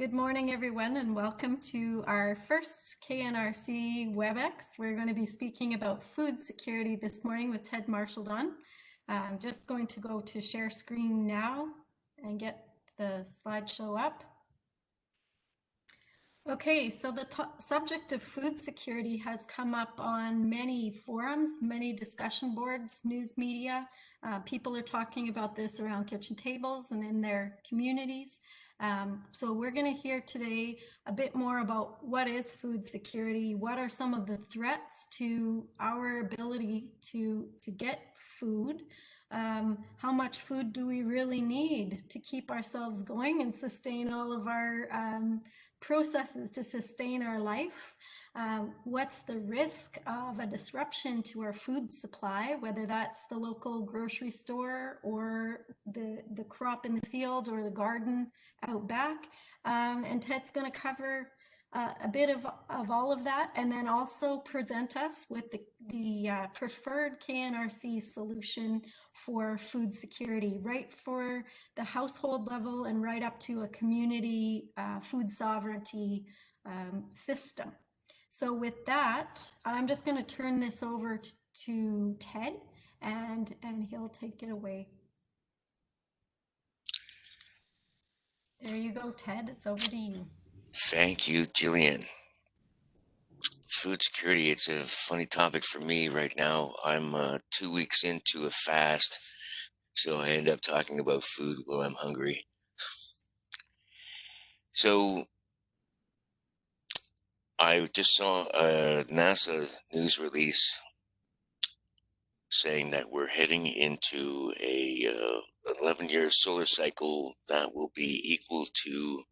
Good morning, everyone, and welcome to our first KNRC WebEx. We're going to be speaking about food security this morning with Ted Marshall-Don. I'm just going to go to share screen now and get the slideshow up. Okay, so the subject of food security has come up on many forums, many discussion boards, news media. People are talking about this around kitchen tables and in their communities. So we're going to hear today a bit more about what is food security, what are some of the threats to our ability to get food, how much food do we really need to keep ourselves going and sustain all of our processes to sustain our life. What's the risk of a disruption to our food supply, whether that's the local grocery store or the crop in the field or the garden out back. And Ted's going to cover a bit of all of that, and then also present us with the preferred KNRC solution for food security, right for the household level and right up to a community food sovereignty system. So with that, I'm just going to turn this over to Ted, and he'll take it away. There you go, Ted. It's over to you. Thank you, Jillian. Food security, it's a funny topic for me right now. I'm 2 weeks into a fast, so I end up talking about food while I'm hungry. So I just saw a NASA news release saying that we're heading into a 11-year solar cycle that will be equal to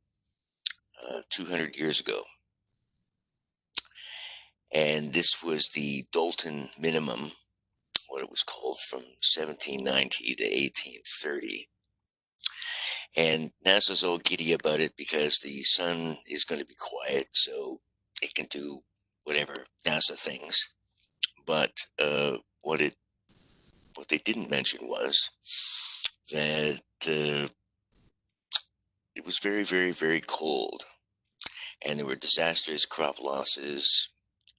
200 years ago. And this was the Dalton minimum, what it was called, from 1790 to 1830. And NASA's all giddy about it because the sun is going to be quiet, so it can do whatever NASA thinks. But what they didn't mention was that it was very, very, very cold, and there were disastrous crop losses,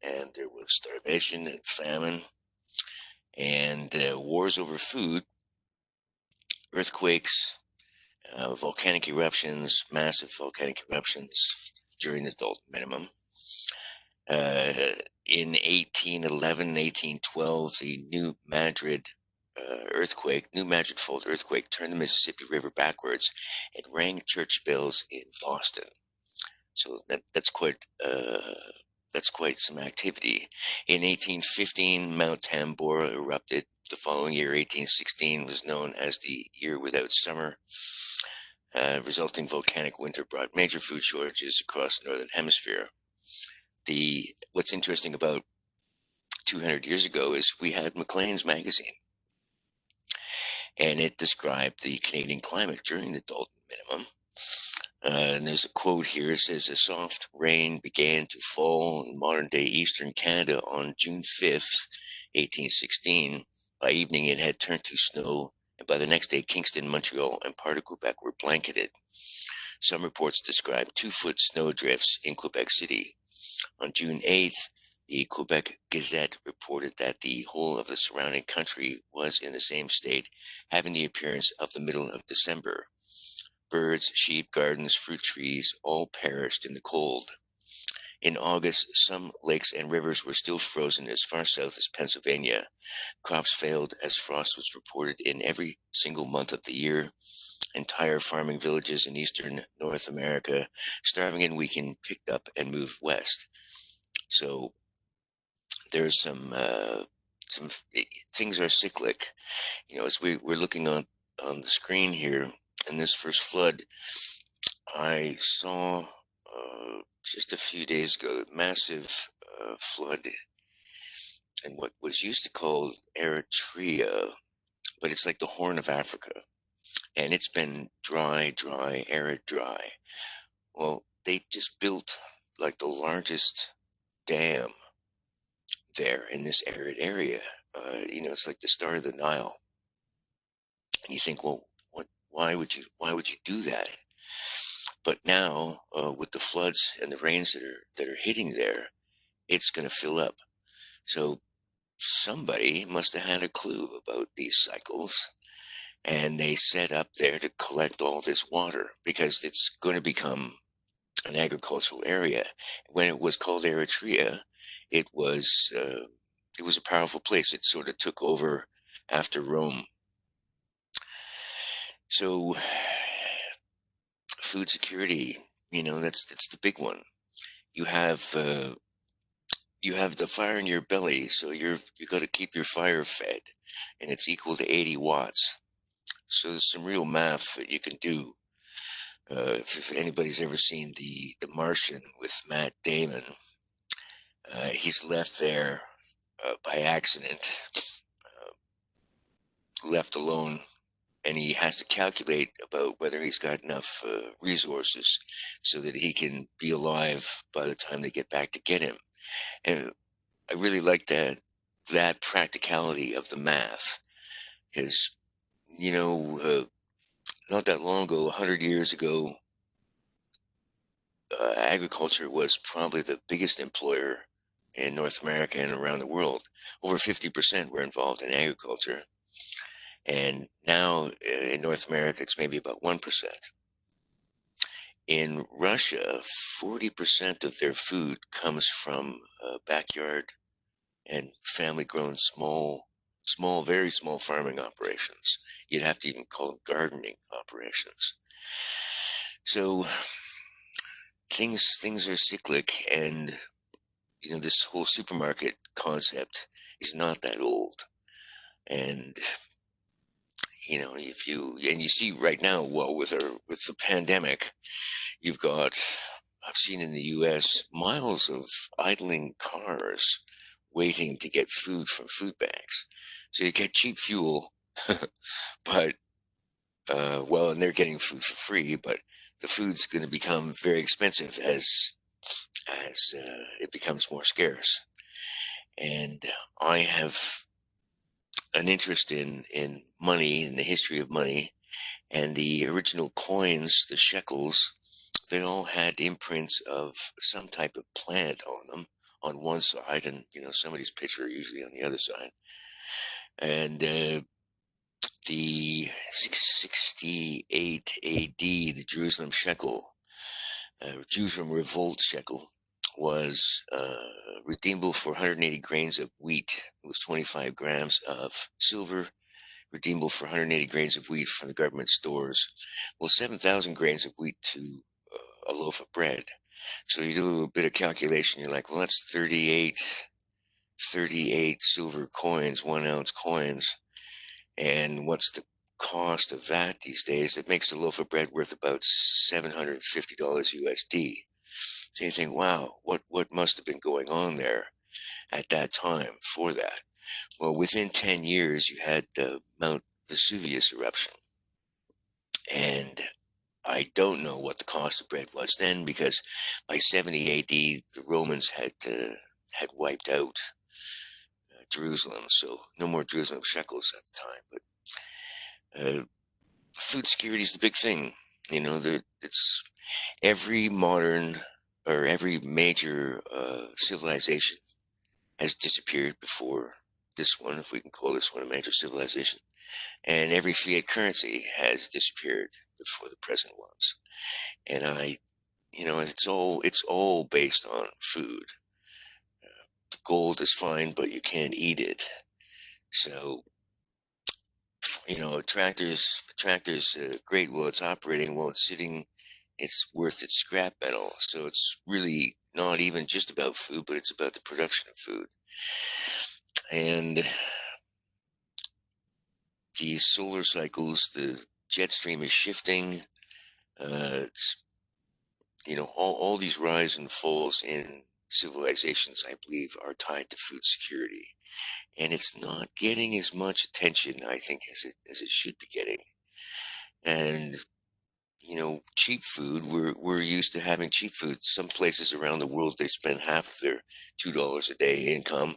and there was starvation and famine, and wars over food, earthquakes, volcanic eruptions, massive volcanic eruptions during the Dalton minimum. In 1811, 1812, the New Madrid Fault earthquake turned the Mississippi River backwards and rang church bells in Boston. So that's quite some activity. In 1815, Mount Tambora erupted. The following year, 1816, was known as the year without summer. Resulting volcanic winter brought major food shortages across the northern hemisphere. What's interesting about 200 years ago is we had Maclean's magazine, and it described the Canadian climate during the Dalton minimum. And there's a quote here. It says, a soft rain began to fall in modern-day eastern Canada on June 5th, 1816. By evening, it had turned to snow, and by the next day, Kingston, Montreal, and part of Quebec were blanketed. Some reports describe 2-foot snow drifts in Quebec City. On June 8th, the Quebec Gazette reported that the whole of the surrounding country was in the same state, having the appearance of the middle of December. Birds, sheep, gardens, fruit trees all perished in the cold. In August, some lakes and rivers were still frozen as far south as Pennsylvania. Crops failed as frost was reported in every single month of the year. Entire farming villages in eastern North America, starving and weakened, picked up and moved west. So there's some things are cyclic. As we're looking on the screen here, in this first flood, I saw just a few days ago a massive flood in what was used to call Eritrea, but it's like the Horn of Africa, and it's been dry, arid, dry. Well, they just built like the largest dam there in this arid area. It's like the start of the Nile, and you think, well, why would you do that? But now, with the floods and the rains that are hitting there, it's going to fill up. So somebody must have had a clue about these cycles, and they set up there to collect all this water because it's going to become an agricultural area. When it was called Eritrea, it was uh, it was a powerful place. It sort of took over after Rome. So food security, that's the big one. You have uh, you have the fire in your belly, so you got to keep your fire fed, and it's equal to 80 watts. So there's some real math that you can do. If anybody's ever seen the Martian with Matt Damon, he's left there by accident, left alone, and he has to calculate about whether he's got enough resources so that he can be alive by the time they get back to get him. And I really like that practicality of the math because not that long ago, 100 years ago, agriculture was probably the biggest employer in North America and around the world. Over 50% were involved in agriculture. And now in North America, it's maybe about 1%. In Russia, 40% of their food comes from backyard and family grown small, very small farming operations. You'd have to even call them gardening operations. So things are cyclic, and this whole supermarket concept is not that old. And if you see right now, well, with the pandemic, you've got, I've seen in the US miles of idling cars waiting to get food from food banks. So you get cheap fuel, but well, and they're getting food for free, but the food's going to become very expensive as it becomes more scarce. And I have an interest in money, in the history of money, and the original coins, the shekels. They all had imprints of some type of plant on them on one side, and somebody's picture usually on the other side. And the 668 AD, the Jerusalem shekel, Jerusalem revolt shekel, was redeemable for 180 grains of wheat. It was 25 grams of silver, redeemable for 180 grains of wheat from the government stores. Well, 7,000 grains of wheat to a loaf of bread. So you do a little bit of calculation. You're like, well, that's 38 silver coins, 1 ounce coins. And what's the cost of that these days? It makes a loaf of bread worth about $750 USD. So you think, wow, what must have been going on there at that time for that? Well, within 10 years, you had the Mount Vesuvius eruption. And I don't know what the cost of bread was then, because by 70 AD, the Romans had wiped out Jerusalem. So no more Jerusalem shekels at the time. But food security is the big thing. It's every modern or every major civilization has disappeared before this one, if we can call this one a major civilization. And every fiat currency has disappeared before the present ones. And it's all based on food. The gold is fine, but you can't eat it. So tractors great. Well, it's operating while it's sitting. It's worth its scrap metal. So it's really not even just about food, but it's about the production of food. And these solar cycles, the jet stream is shifting. It's all these rise and falls in civilizations, I believe, are tied to food security, and it's not getting as much attention, I think, as it should be getting. And cheap food. We're used to having cheap food. Some places around the world, they spend half of their $2 a day income,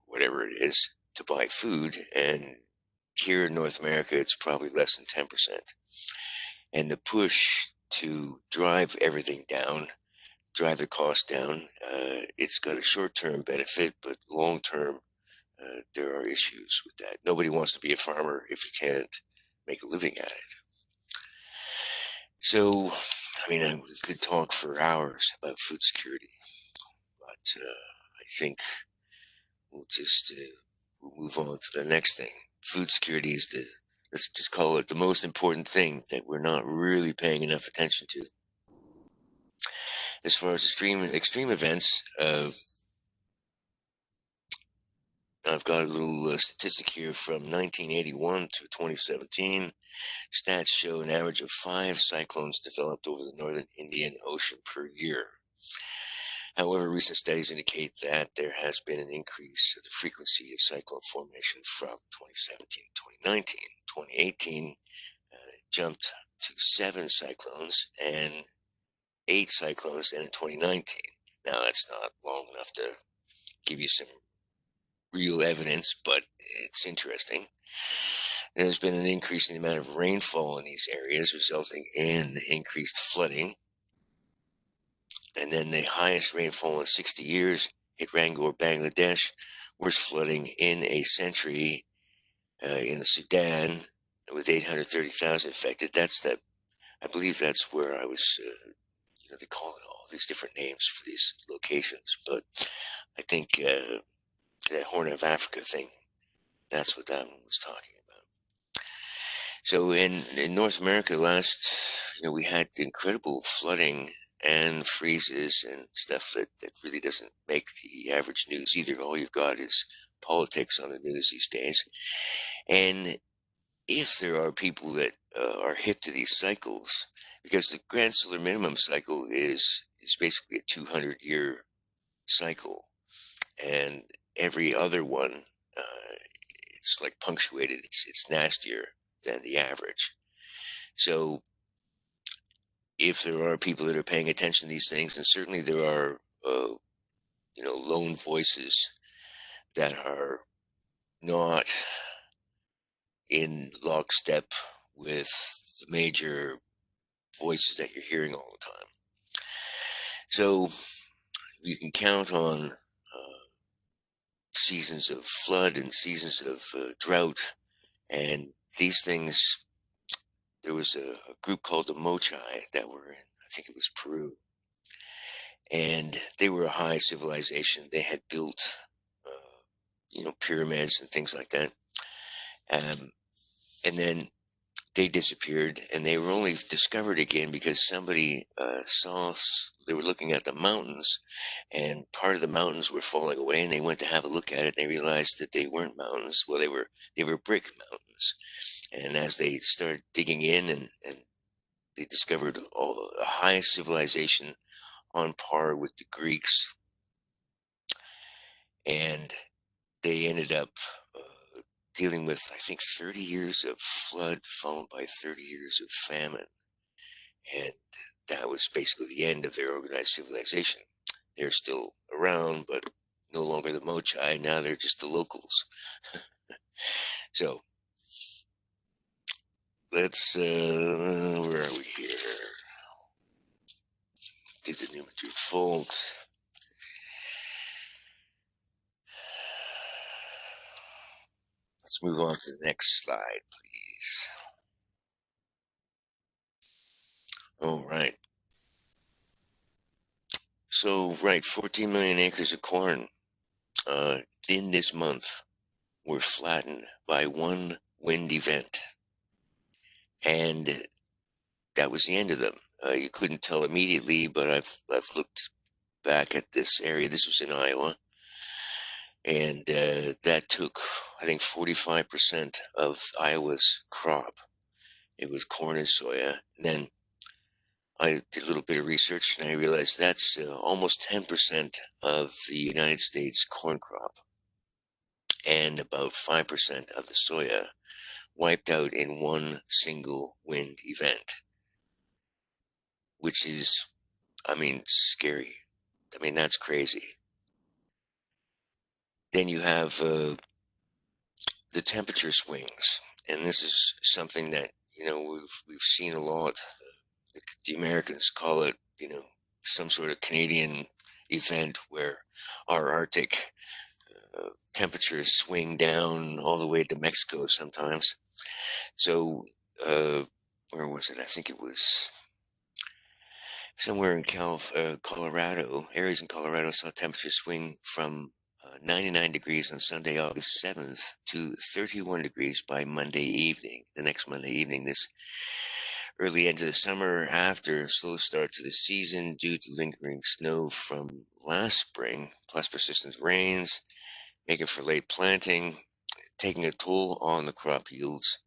whatever it is, to buy food, and here in North America, it's probably less than 10%. And the push to drive everything down, drive the cost down. It's got a short-term benefit, but long-term, there are issues with that. Nobody wants to be a farmer if you can't make a living at it. So, I mean, we could talk for hours about food security, but I think we'll move on to the next thing. Food security is let's just call it the most important thing that we're not really paying enough attention to. As far as extreme events, I've got a little statistic here from 1981 to 2017. Stats show an average of 5 cyclones developed over the northern Indian Ocean per year. However, recent studies indicate that there has been an increase in the frequency of cyclone formation from 2017 to 2019. 2018 jumped to 7 cyclones and 8 cyclones in 2019. Now, that's not long enough to give you some real evidence, but it's interesting. There's been an increase in the amount of rainfall in these areas, resulting in increased flooding. And then the highest rainfall in 60 years hit Rangor, Bangladesh. Worst flooding in a century in the Sudan, with 830,000 affected. I believe that's where I was, they call it all these different names for these locations, but I think that Horn of Africa thing, that's what that one was talking about. So in North America we had incredible flooding and freezes and stuff that really doesn't make the average news either. All you've got is politics on the news these days. And if there are people that are hip to these cycles, because the grand solar minimum cycle is basically a 200-year cycle, and every other one, it's like punctuated. It's nastier than the average. So if there are people that are paying attention to these things, and certainly there are, lone voices that are not in lockstep with the major voices that you're hearing all the time. So you can count on seasons of flood and seasons of drought, and these things. There was a group called the Mochai that were in, I think it was Peru, and they were a high civilization. They had built, pyramids and things like that, and then they disappeared, and they were only discovered again because somebody they were looking at the mountains, and part of the mountains were falling away, and they went to have a look at it, and they realized that they weren't mountains. Well, they were brick mountains, and as they started digging in, and they discovered a high civilization on par with the Greeks, and they ended up dealing with, I think, 30 years of flood followed by 30 years of famine. And that was basically the end of their organized civilization. They're still around, but no longer the Mochai. Now they're just the locals. So let's, where are we here? Did the Newman-Drew fault. Let's move on to the next slide, please. All right. So, 14 million acres of corn in this month were flattened by one wind event. And that was the end of them. You couldn't tell immediately, but I've looked back at this area. This was in Iowa. And that took, I think, 45% of Iowa's crop. It was corn and soya. And then I did a little bit of research, and I realized that's almost 10% of the United States corn crop, and about 5% of the soya wiped out in one single wind event, which is, scary. That's crazy. Then you have the temperature swings, and this is something that we've seen a lot the Americans call it, some sort of Canadian event where our Arctic temperatures swing down all the way to Mexico sometimes. So, where was it? I think it was somewhere in Colorado. Areas in Colorado saw temperatures swing from 99 degrees on Sunday, August 7th, to 31 degrees by Monday evening. The next Monday evening, this early into the summer, after a slow start to the season due to lingering snow from last spring, plus persistent rains, making for late planting, taking a toll on the crop yields.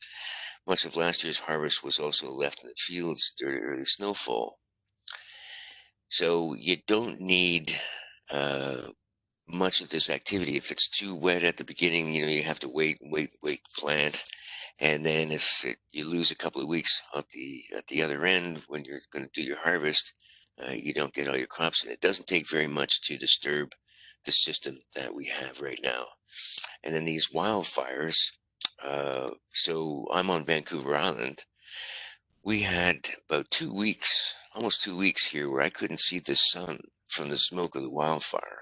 Much of last year's harvest was also left in the fields due to early snowfall. So you don't need much of this activity. If it's too wet at the beginning, you have to wait, plant, and then if you lose a couple of weeks at the other end when you're going to do your harvest, you don't get all your crops in. It doesn't take very much to disturb the system that we have right now. And then these wildfires. So I'm on Vancouver Island. We had about 2 weeks, almost 2 weeks here, where I couldn't see the sun from the smoke of the wildfire.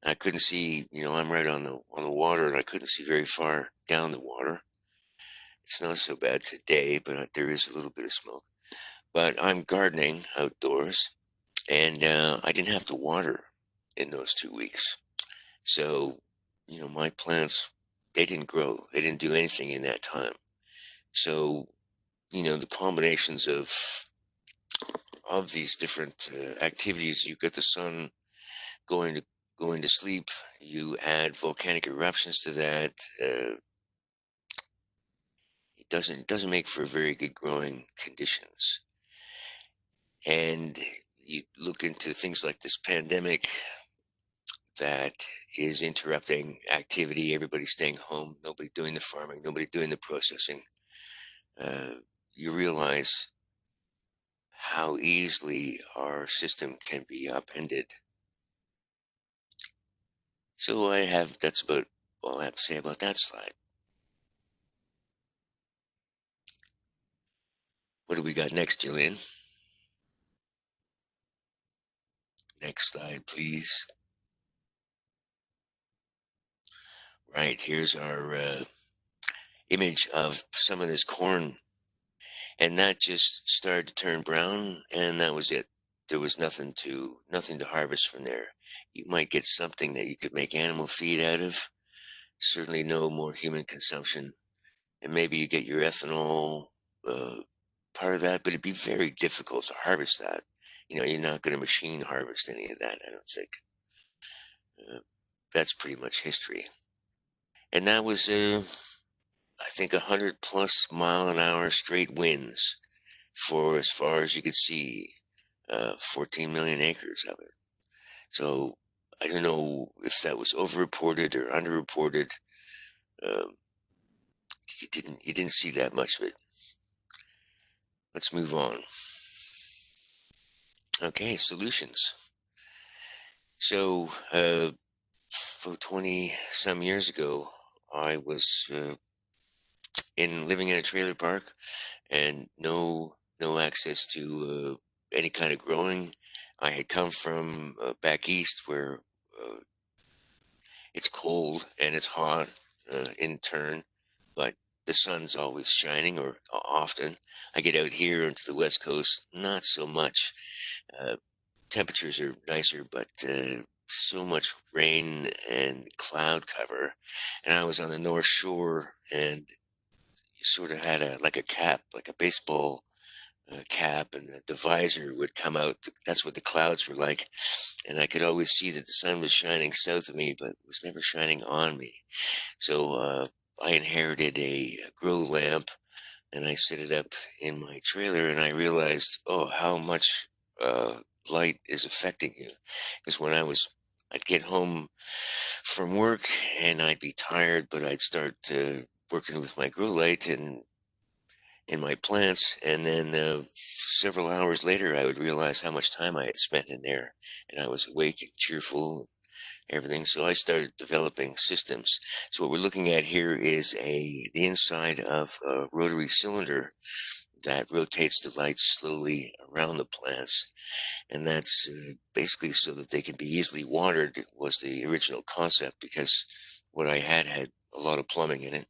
I couldn't see, I'm right on the water, and I couldn't see very far down the water. It's not so bad today, but there is a little bit of smoke. But I'm gardening outdoors, and I didn't have to water in those 2 weeks. So, my plants, they didn't grow. They didn't do anything in that time. So, the combinations of these different activities, you get the sun going to going to sleep. You add volcanic eruptions to that. It doesn't make for very good growing conditions. And you look into things like this pandemic that is interrupting activity. Everybody staying home. Nobody doing the farming. Nobody doing the processing. You realize how easily our system can be upended. So that's about all I have to say about that slide. What do we got next, Jillian? Next slide, please. Right, here's our image of some of this corn. And that just started to turn brown, and that was it. There was nothing to harvest from there. You might get something that you could make animal feed out of. Certainly no more human consumption. And maybe you get your ethanol part of that, but it'd be very difficult to harvest that. You're not going to machine harvest any of that, I don't think. That's pretty much history. And that was, I think, 100+ mile-an-hour straight winds for as far as you could see, 14 million acres of it. So I don't know if that was overreported or underreported. Um, you didn't see that much of it. Let's move on. Okay, solutions. So for 20 some years ago, I was living in a trailer park, and no access to any kind of growing. I had come from back east where it's cold and it's hot in turn, but the sun's always shining, or often. I get out here into the West Coast, not so much. Uh, Temperatures are nicer, but so much rain and cloud cover. And I was on the North Shore, and you sort of had like a cap, like a baseball cap, and the visor would come out. That's what the clouds were like. And I could always see that the sun was shining south of me, but it was never shining on me. So I inherited a grow lamp, and I set it up in my trailer, and I realized, oh, how much light is affecting you. Because I'd get home from work, and I'd be tired, but I'd start working with my grow light and in my plants, and then several hours later, I would realize how much time I had spent in there, and I was awake and cheerful, everything. So I started developing systems. So what we're looking at here is the inside of a rotary cylinder that rotates the light slowly around the plants, and that's basically so that they can be easily watered was the original concept, because what I had a lot of plumbing in it,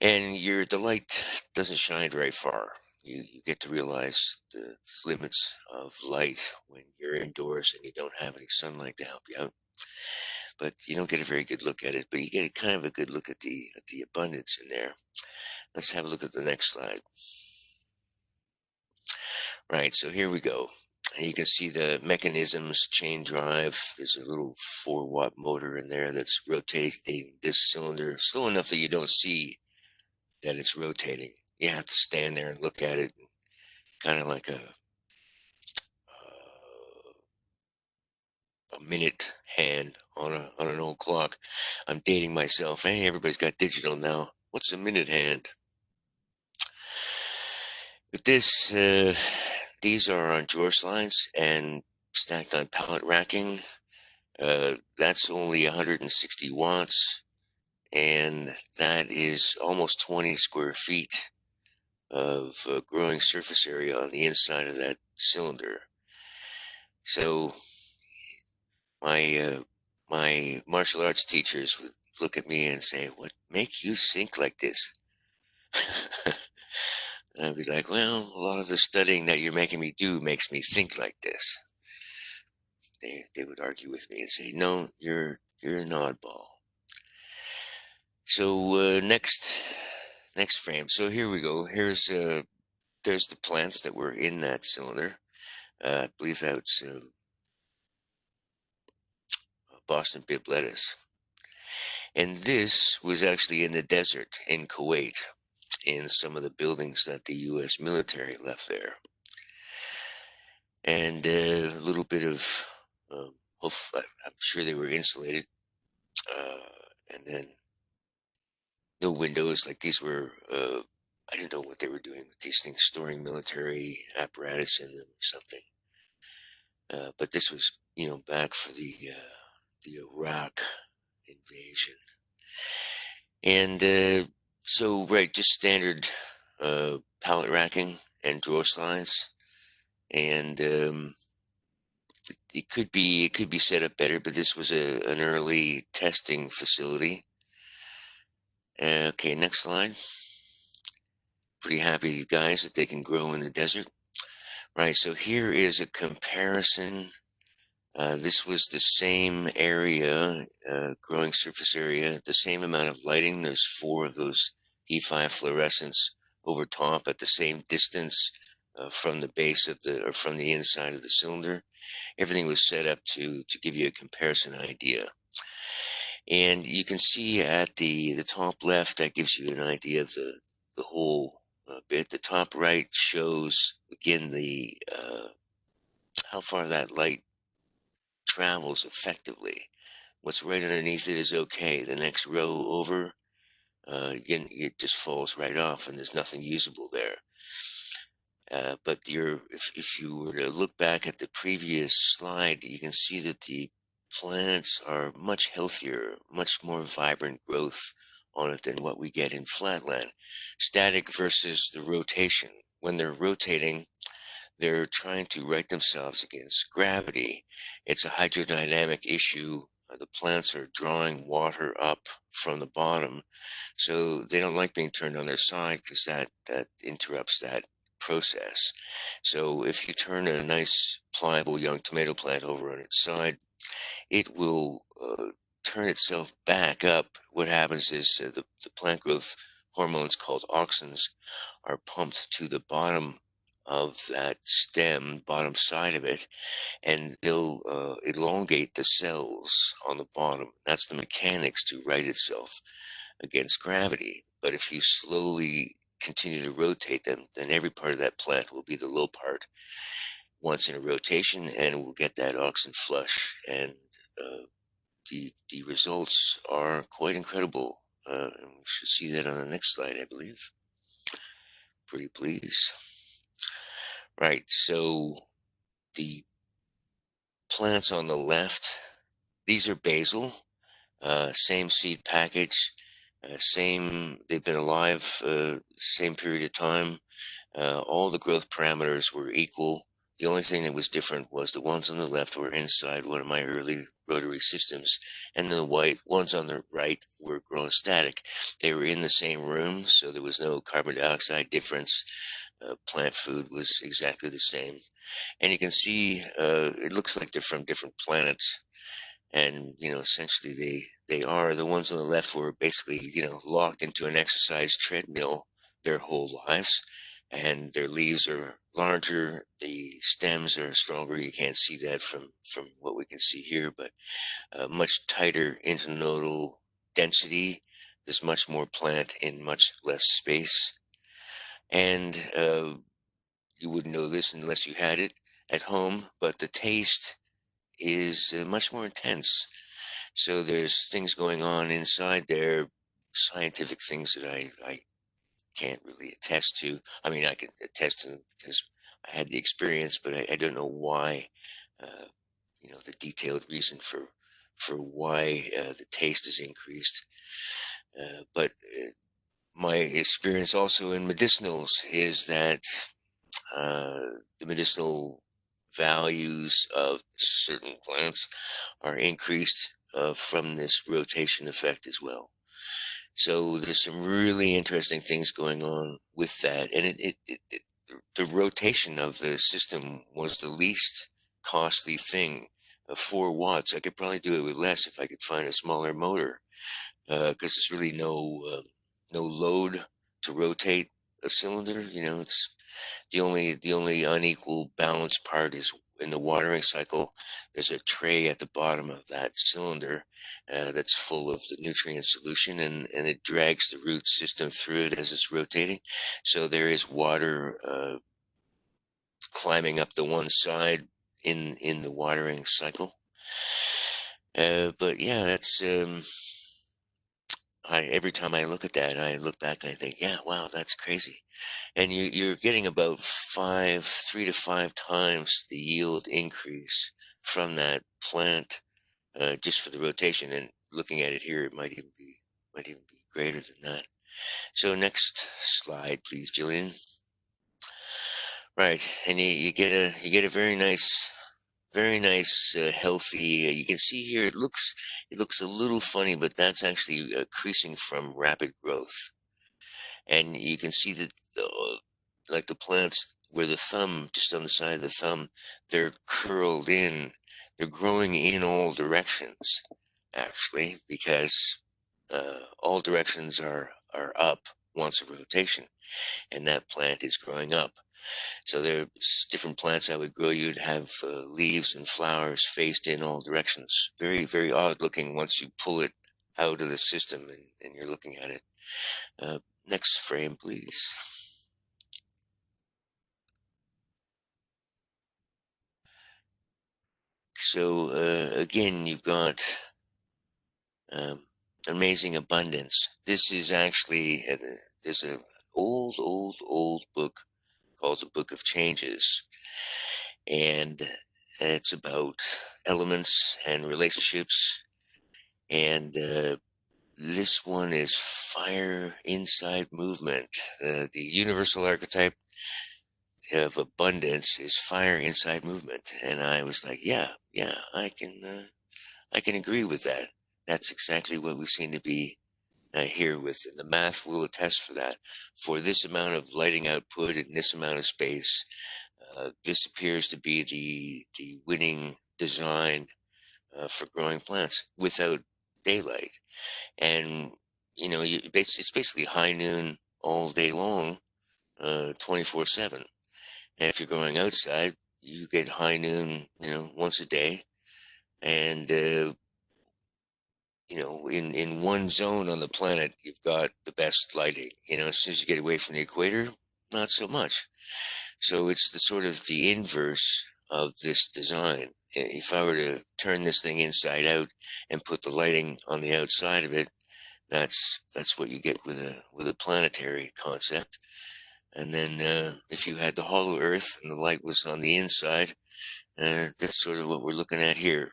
and the light doesn't shine very far. You get to realize the limits of light when you're indoors and you don't have any sunlight to help you out. But you don't get a very good look at it, but you get kind of a good look at the abundance in there. Let's have a look at the next slide. Right, so here we go. And you can see the mechanisms, chain drive. There's a little 4-watt motor in there that's rotating this cylinder slow enough that you don't see that it's rotating. You have to stand there and look at it, kind of like a minute hand on an old clock. I'm dating myself. Hey, everybody's got digital now. What's a minute hand? But these are on drawer slides and stacked on pallet racking. That's only 160 watts, and that is almost 20 square feet of growing surface area on the inside of that cylinder. So my martial arts teachers would look at me and say, "What make you think like this?" And I'd be like, "Well, a lot of the studying that you're making me do makes me think like this." They would argue with me and say, "No, you're an oddball." So next frame. So here we go. There's the plants that were in that cylinder. I believe that's Boston bib lettuce. And this was actually in the desert in Kuwait, in some of the buildings that the U.S. military left there. And a little bit of, I'm sure they were insulated. And then no windows, like these were, I don't know what they were doing with these things, storing military apparatus in them or something. But this was, back for the Iraq invasion. And so, right, just standard pallet racking and drawer slides. And it could be set up better, but this was an early testing facility. Okay, next slide. Pretty happy, guys, that they can grow in the desert. Right, so here is a comparison. This was the same area, growing surface area, the same amount of lighting. There's 4 of those E5 fluorescents over top at the same distance from the base of or from the inside of the cylinder. Everything was set up to give you a comparison idea. And you can see at the top left, that gives you an idea of the whole bit. The top right shows, again, the how far that light travels effectively. What's right underneath it is okay. The next row over, again, it just falls right off and there's nothing usable there. But if you were to look back at the previous slide, you can see that the plants are much healthier, much more vibrant growth on it than what we get in flatland. Static versus the rotation. When they're rotating, they're trying to right themselves against gravity. It's a hydrodynamic issue. The plants are drawing water up from the bottom, so they don't like being turned on their side because that interrupts that process. So if you turn a nice pliable young tomato plant over on its side, it will turn itself back up. What happens is the plant growth hormones called auxins are pumped to the bottom of that stem, bottom side of it, and they'll elongate the cells on the bottom. That's the mechanics to right itself against gravity. But if you slowly continue to rotate them, then every part of that plant will be the low part once in a rotation, and we'll get that auxin flush. And the results are quite incredible. And we should see that on the next slide, I believe. Pretty please. Right, so the plants on the left, these are basil, same seed package, they've been alive, same period of time. All the growth parameters were equal. The only thing that was different was the ones on the left were inside one of my early rotary systems, and the white ones on the right were grown static. They were in the same room, so there was no carbon dioxide difference. Plant food was exactly the same. And you can see it looks like they're from different planets. And, essentially they are. The ones on the left were basically, locked into an exercise treadmill their whole lives, and their leaves are larger, the stems are stronger. You can't see that from what we can see here, but much tighter internodal density. There's much more plant in much less space. And you wouldn't know this unless you had it at home, but the taste is much more intense. So there's things going on inside there, scientific things that I can't really attest to. I mean, I can attest to them because I had the experience, but I don't know why. Uh, the detailed reason for why the taste is increased. But my experience also in medicinals is that uh, the medicinal values of certain plants are increased from this rotation effect as well. So there's some really interesting things going on with that, and the rotation of the system was the least costly thing. 4 watts. I could probably do it with less if I could find a smaller motor, because there's really no load to rotate a cylinder. It's the only unequal balance part is in the watering cycle. There's a tray at the bottom of that cylinder that's full of the nutrient solution, and it drags the root system through it as it's rotating. So there is water climbing up the one side in the watering cycle. But yeah, that's every time I look at that, I look back and I think, yeah, wow, that's crazy. And you're getting about 3 to 5 times the yield increase from that plant just for the rotation. And looking at it here, it might even be greater than that. So next slide, please, Jillian. Right, and you get a very nice healthy. You can see here it looks a little funny, but that's actually creasing from rapid growth. And you can see that like the plants where the thumb, just on the side of the thumb, they're curled in. They're growing in all directions, actually, because all directions are up once a rotation, and that plant is growing up. So there's different plants I would grow. You'd have leaves and flowers faced in all directions. Very, very odd looking once you pull it out of the system and you're looking at it. Next frame, please. So again, you've got amazing abundance. This is actually there's a old book called the Book of Changes, and it's about elements and relationships. And this one is fire inside movement. The universal archetype of abundance is fire inside movement, and I was like, yeah, I can agree with that. That's exactly what we seem to be here with, and the math will attest for that. For this amount of lighting output in this amount of space, this appears to be the winning design for growing plants without daylight. And it's basically high noon all day long, 24/7. And if you're going outside, you get high noon, once a day. And, in one zone on the planet, you've got the best lighting. As soon as you get away from the equator, not so much. So it's the sort of the inverse of this design. If I were to turn this thing inside out and put the lighting on the outside of it, that's what you get with a planetary concept. And then if you had the hollow Earth and the light was on the inside, that's sort of what we're looking at here.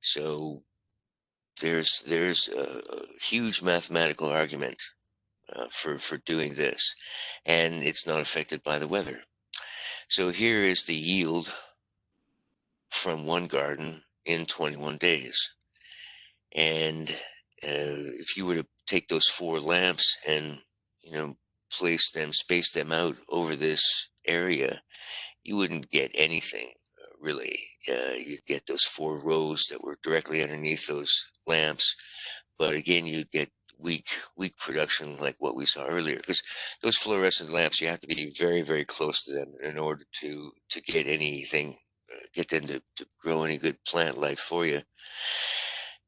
So there's a huge mathematical argument for doing this, and it's not affected by the weather. So here is the yield from one garden in 21 days. And if you were to take those four lamps and, you know, space them out over this area, you wouldn't get anything really. You'd get those four rows that were directly underneath those lamps, but again, you'd get weak production like what we saw earlier, because those fluorescent lamps, you have to be very, very close to them in order to get anything, get them to grow any good plant life for you.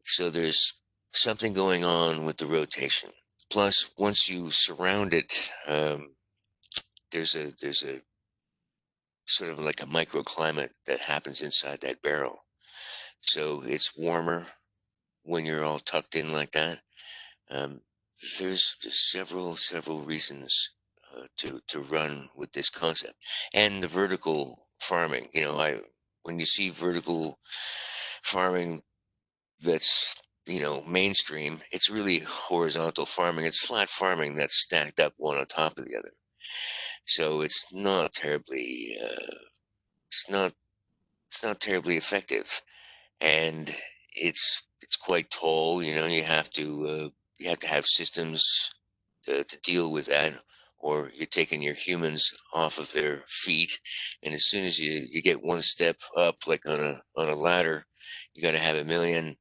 So there's something going on with the rotation. Plus, once you surround it, there's a sort of like a microclimate that happens inside that barrel. So it's warmer when you're all tucked in like that. Um, there's just several reasons to run with this concept, and the vertical farming. When you see vertical farming that's mainstream, it's really horizontal farming. It's flat farming that's stacked up one on top of the other. So it's not it's not terribly effective, and it's quite tall. You have to have systems to deal with that, or you're taking your humans off of their feet. And as soon as you get one step up, like on a ladder, you got to have a million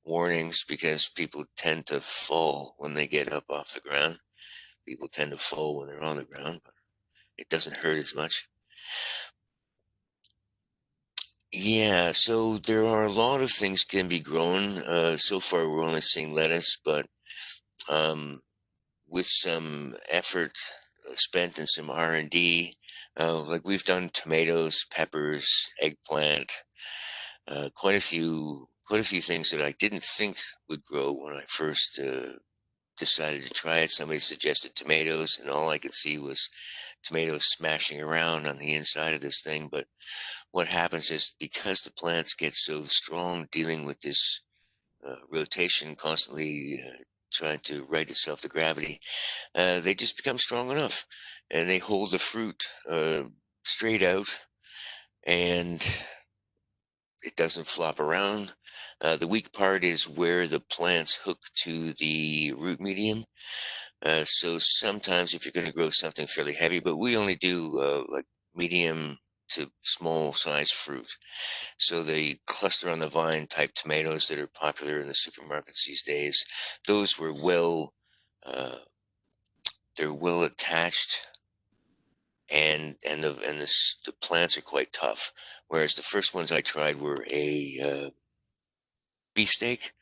warnings, because people tend to fall when they get up off the ground. People tend to fall when they're on the ground, but it doesn't hurt as much. Yeah, so there are a lot of things can be grown. So far, we're only seeing lettuce, but um, with some effort spent and some R&D, like we've done tomatoes, peppers, eggplant, quite a few things that I didn't think would grow when I first decided to try it. Somebody suggested tomatoes, and all I could see was tomatoes smashing around on the inside of this thing. But what happens is, because the plants get so strong dealing with this rotation, constantly trying to right itself to gravity, they just become strong enough, and they hold the fruit straight out, and it doesn't flop around. The weak part is where the plants hook to the root medium. So sometimes, if you're going to grow something fairly heavy, but we only do like medium to small size fruit. So the cluster on the vine type tomatoes that are popular in the supermarkets these days, those were uh, they're well attached, and the plants are quite tough. Whereas the first ones I tried were a beefsteak,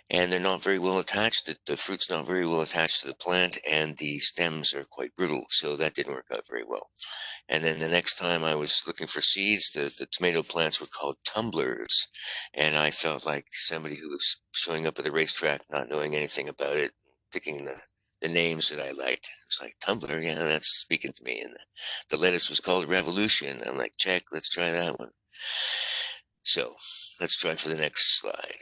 and they're not very well attached. The fruit's not very well attached to the plant, and the stems are quite brittle, so that didn't work out very well. And then the next time I was looking for seeds, the tomato plants were called tumblers, and I felt like somebody who was showing up at the racetrack, not knowing anything about it, picking the names that I liked. It's like, tumbler, yeah, that's speaking to me. And the lettuce was called Revolution. I'm like, check, let's try that one. So let's try for the next slide.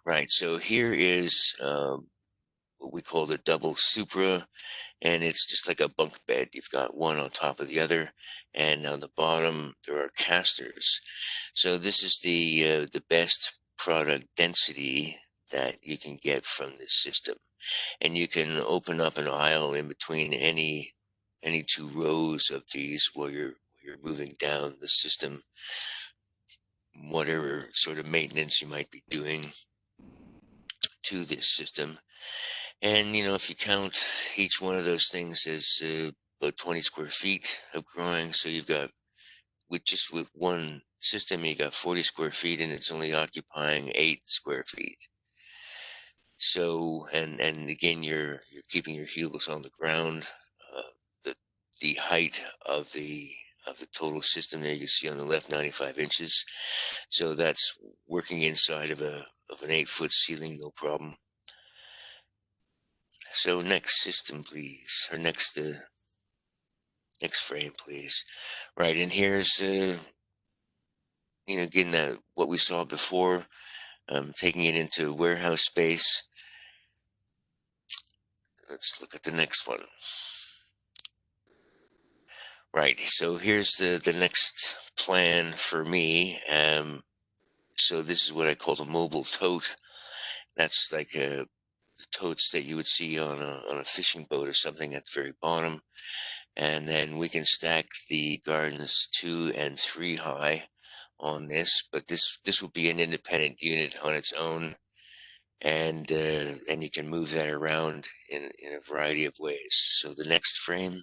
Right, so here is what we call the double supra, and it's just like a bunk bed. You've got one on top of the other, and on the bottom there are casters. So this is the best product density that you can get from this system, and you can open up an aisle in between any two rows of these while you're moving down the system, whatever sort of maintenance you might be doing to this system. And if you count each one of those things as about 20 square feet of growing, so you've got, with one system, you got 40 square feet, and it's only occupying 8 square feet. So, and again, you're keeping your heels on the ground. The the height of the total system there, you see on the left, 95 inches. So that's working inside of an 8-foot ceiling, no problem. So next system, please, or next frame, please. Right, and here's again, that what we saw before, taking it into warehouse space. let's look at the next one. Right, so here's the next plan for me. So this is what I call the mobile tote. That's like the totes that you would see on a fishing boat or something at the very bottom. And then we can stack the gardens 2 and 3 high on this, but this will be an independent unit on its own, and you can move that around in a variety of ways. So the next frame,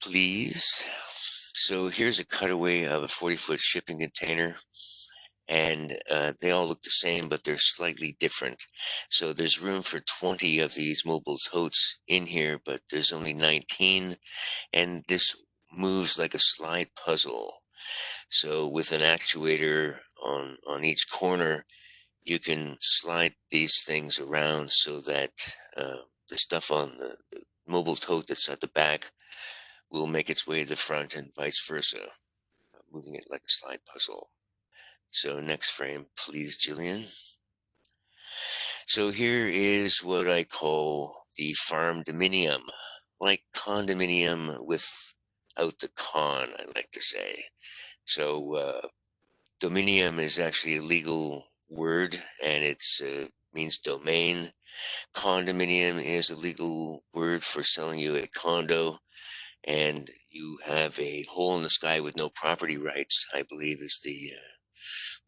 please. So here's a cutaway of a 40-foot shipping container, and they all look the same, but they're slightly different. So there's room for 20 of these mobile totes in here, but there's only 19, and this moves like a slide puzzle. So with an actuator on each corner, you can slide these things around so that the stuff on the mobile tote that's at the back will make its way to the front and vice versa, moving it like a slide puzzle. So next frame, please, Jillian. So here is what I call the farm dominium, like condominium without the con, I like to say. So dominium is actually a legal word, and it means domain. Condominium is a legal word for selling you a condo, and you have a hole in the sky with no property rights, I believe is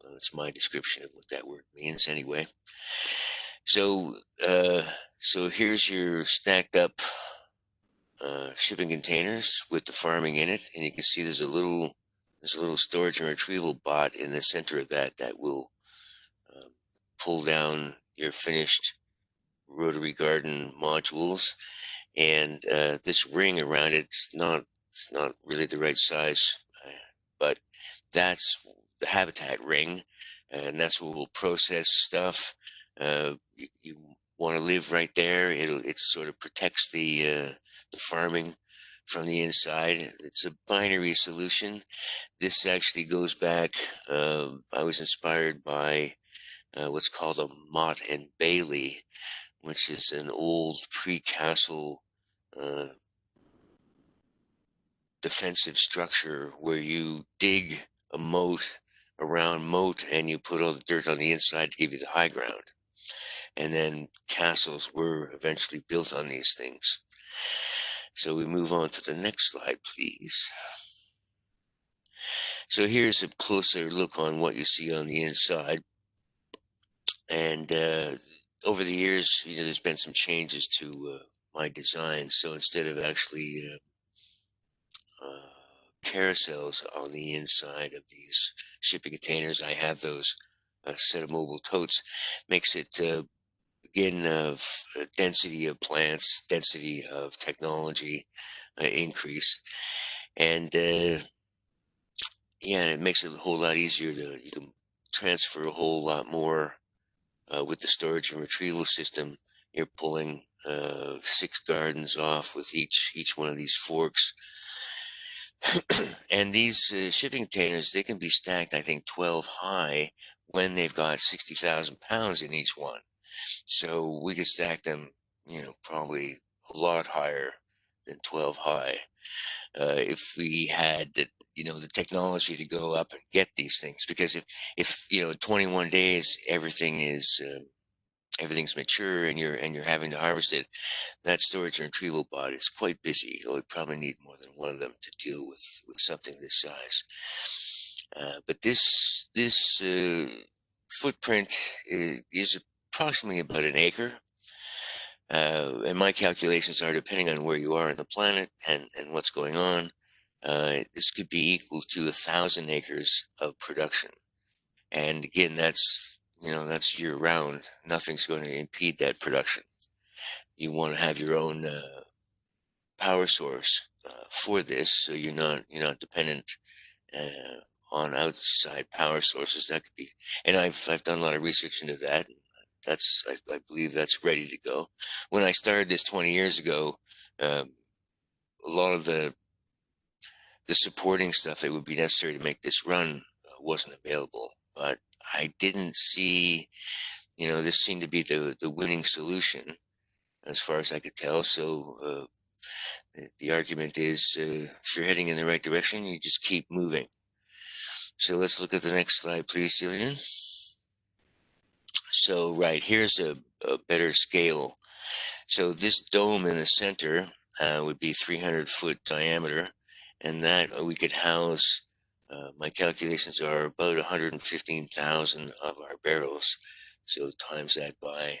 well, it's my description of what that word means anyway. So, so here's your stacked up shipping containers with the farming in it, and you can see there's a little storage and retrieval bot in the center of that will pull down your finished rotary garden modules, and this ring around it's not really the right size, but that's the habitat ring, and that's where we'll process stuff. You want to live right there. It sort of protects the farming from the inside. It's a binary solution. This actually goes back. I was inspired by what's called a Mott and Bailey, which is an old pre-castle uh, defensive structure where you dig a moat around moat and you put all the dirt on the inside to give you the high ground. And then castles were eventually built on these things. So we move on to the next slide, please. So here's a closer look on what you see on the inside. And over the years, there's been some changes to my design. So instead of actually carousels on the inside of these shipping containers, I have those set of mobile totes. Makes it again of density of plants, density of technology increase, and yeah, and it makes it a whole lot easier you can transfer a whole lot more with the storage and retrieval system. You're pulling 6 gardens off with each one of these forks. And these shipping containers, they can be stacked, I think, 12 high when they've got 60,000 pounds in each one. So we could stack them, probably a lot higher than 12 high if we had the technology to go up and get these things. Because if in 21 days everything's mature and you're having to harvest it, that storage and retrieval bot is quite busy. You'll probably need more than one of them to deal with something this size. But this footprint is approximately about an acre. And my calculations are, depending on where you are on the planet and what's going on, this could be equal to 1,000 acres of production. And again, that's year round. Nothing's going to impede that production. You want to have your own power source for this, so you're not dependent on outside power sources. That could be, and I've done a lot of research into that. I believe that's ready to go. When I started this 20 years ago, a lot of the supporting stuff that would be necessary to make this run wasn't available. But I didn't see, this seemed to be the winning solution. as far as I could tell. So the argument is, if you're heading in the right direction, you just keep moving. So let's look at the next slide, please, Julian. So right, here's a better scale. So this dome in the center would be 300-foot diameter, and that we could house, my calculations are about 115,000 of our barrels. So times that by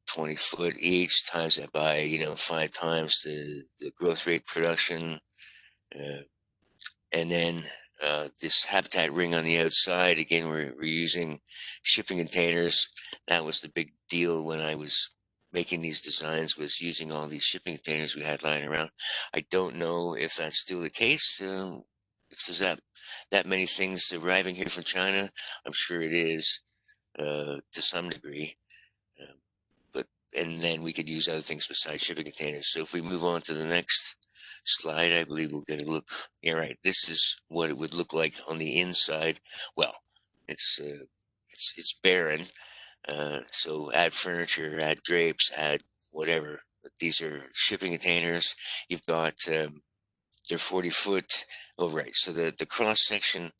20 foot each, times that by, 5 times the growth rate production, uh, and then this habitat ring on the outside, again, we're using shipping containers. That was the big deal when I was making these designs, was using all these shipping containers we had lying around. I don't know if that's still the case. If there's that many things arriving here from China, I'm sure it is, to some degree. Um, but and then we could use other things besides shipping containers. So if we move on to the next slide, I believe we'll get a look. Yeah, right. This is what it would look like on the inside. Well, it's barren. So add furniture, add drapes, add whatever. But these are shipping containers. You've got they're 40 foot. Oh, right. So the cross section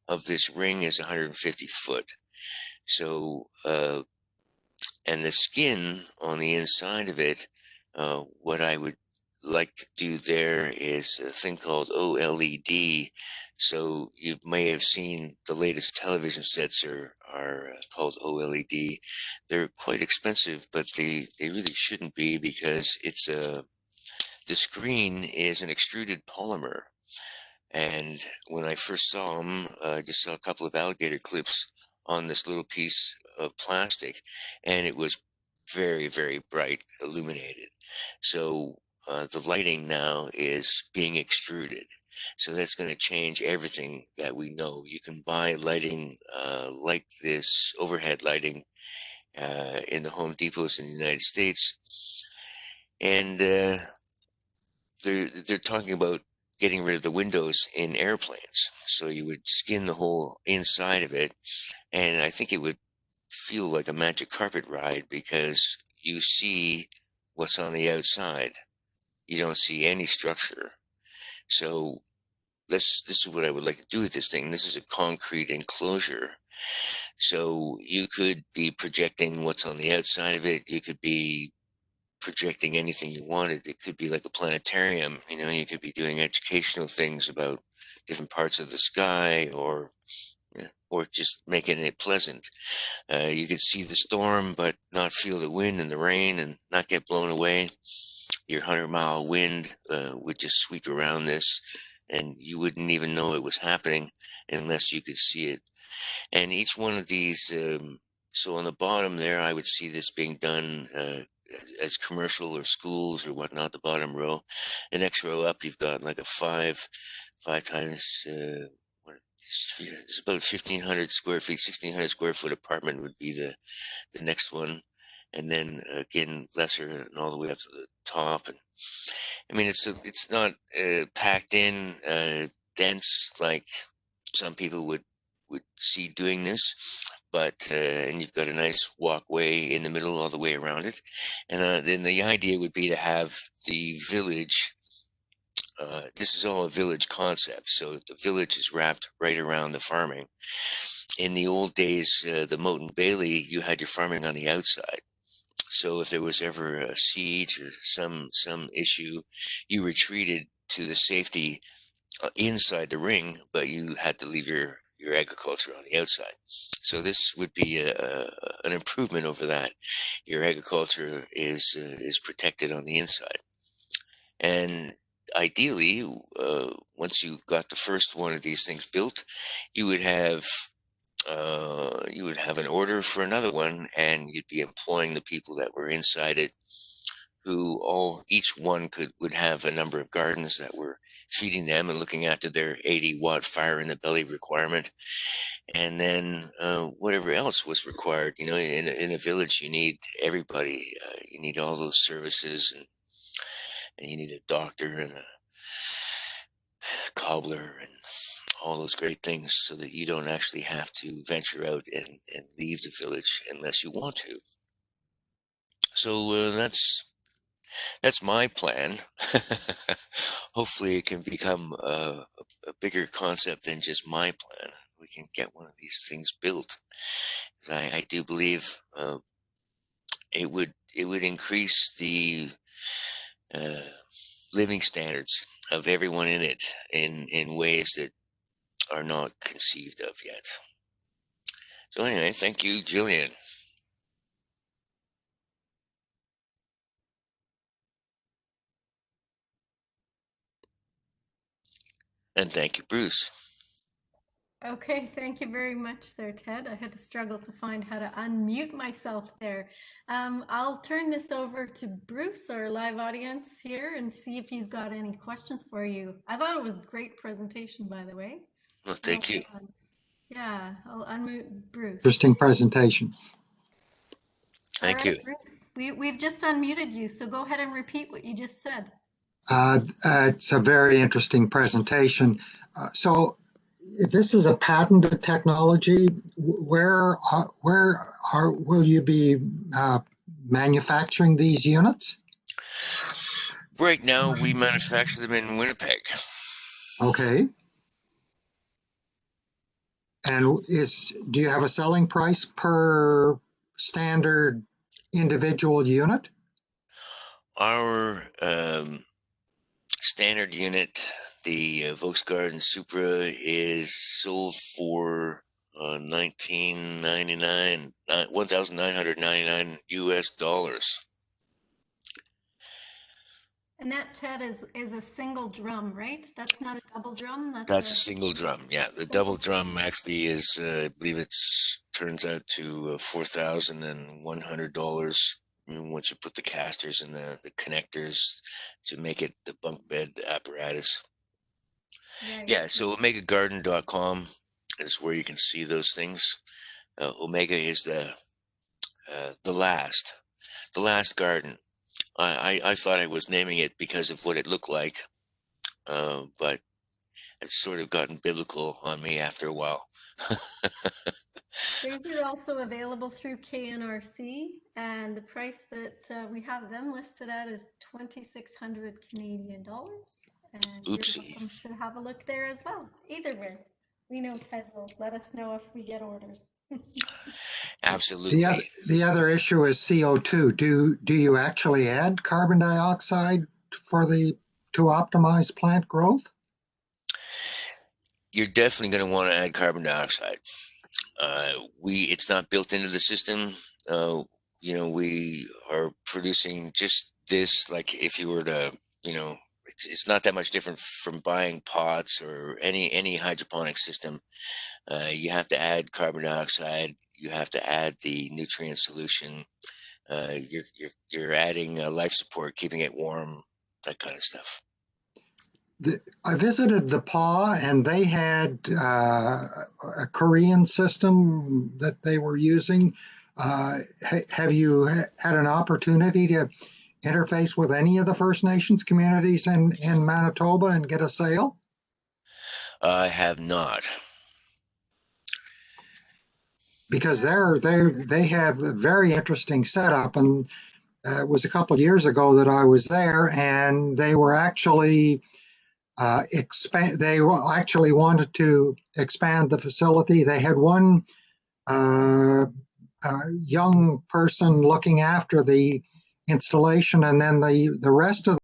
of this ring is 150 foot. So and the skin on the inside of it, what I would like to do there is a thing called OLED. So you may have seen the latest television sets are called OLED. They're quite expensive, but they really shouldn't be, because it's the screen is an extruded polymer. And when I first saw them, I just saw a couple of alligator clips on this little piece of plastic, and it was very, very bright, illuminated. So the lighting now is being extruded. So that's going to change everything that we know. You can buy lighting like this, overhead lighting, in the Home Depots in the United States. And they're talking about getting rid of the windows in airplanes. So you would skin the whole inside of it, and I think it would feel like a magic carpet ride, because you see what's on the outside. You don't see any structure. So this is what I would like to do with this thing. This is a concrete enclosure. So you could be projecting what's on the outside of it. You could be projecting anything you wanted. It could be like a planetarium. You could be doing educational things about different parts of the sky, or just making it pleasant. You could see the storm, but not feel the wind and the rain, and not get blown away. Your 100-mile wind would just sweep around this, and you wouldn't even know it was happening unless you could see it. And each one of these, so on the bottom there, I would see this being done as commercial or schools or whatnot, the bottom row. The next row up, you've got like a five times, it's about 1,500 square feet, 1,600 square foot apartment would be the next one. And then again, lesser, and all the way up to the top. And I mean, it's not packed in, dense, like some people would see doing this, but and you've got a nice walkway in the middle all the way around it. And then the idea would be to have the village. This is all a village concept, so the village is wrapped right around the farming. In the old days, the Moat and Bailey, you had your farming on the outside. So if there was ever a siege or some issue, you retreated to the safety inside the ring, but you had to leave your agriculture on the outside. So this would be an improvement over that. Your agriculture is protected on the inside, and ideally, once you got the first one of these things built, you would have an order for another one, and you'd be employing the people that were inside it, who each one would have a number of gardens that were feeding them and looking after their 80-watt fire in the belly requirement. And then whatever else was required. In a village, you need everybody. You need all those services, and you need a doctor and a cobbler and all those great things, so that you don't actually have to venture out and leave the village unless you want to. So that's That's my plan. Hopefully, it can become a bigger concept than just my plan. We can get one of these things built. 'Cause I do believe it would increase the uh, living standards of everyone in it in ways that are not conceived of yet. So anyway, thank you, Jillian, and thank you, Bruce. Okay, thank you very much there, Ted. I had to struggle to find how to unmute myself there. I'll turn this over to Bruce, our live audience here, and see if he's got any questions for you. I thought it was a great presentation, by the way. Well, Well thank you. done. Yeah, I'll unmute Bruce. Interesting presentation. All Thank you. right, Bruce, we've just unmuted you, so go ahead and repeat what you just said. It's a very interesting presentation. So if this is a patented technology, where will you be manufacturing these units? Right now, we manufacture them in Winnipeg. Okay. And do you have a selling price per standard individual unit? Our standard unit, the Volkswagen Supra, is sold for $1,999 US. And that, Ted, is a single drum, right? That's not a double drum. That's a single drum. Yeah, the double drum actually is, I believe turns out to $4,100 once you put the casters and the connectors to make it the bunk bed apparatus. Right. Yeah, so omegagarden.com is where you can see those things. Omega is the last garden. I thought I was naming it because of what it looked like, but it's sort of gotten biblical on me after a while. These are also available through KNRC, and the price that we have them listed at is 2,600 Canadian dollars. And you're Oopsie. welcome to have a look there as well. Either way, we know Ted will let us know if we get orders. Absolutely. The other issue is CO2. Do you actually add carbon dioxide to optimize plant growth? You're definitely going to want to add carbon dioxide. It's not built into the system. We are producing just this, like if you were to, it's not that much different from buying pots or any hydroponic system. You have to add carbon dioxide. You have to add the nutrient solution. You're adding life support, keeping it warm, that kind of stuff. I visited the PA, and they had a Korean system that they were using. Have you had an opportunity to interface with any of the First Nations communities in Manitoba and get a sale? I have not. Because they have a very interesting setup, and it was a couple of years ago that I was there, and they were actually They actually wanted to expand the facility. They had one young person looking after the installation, and then the rest of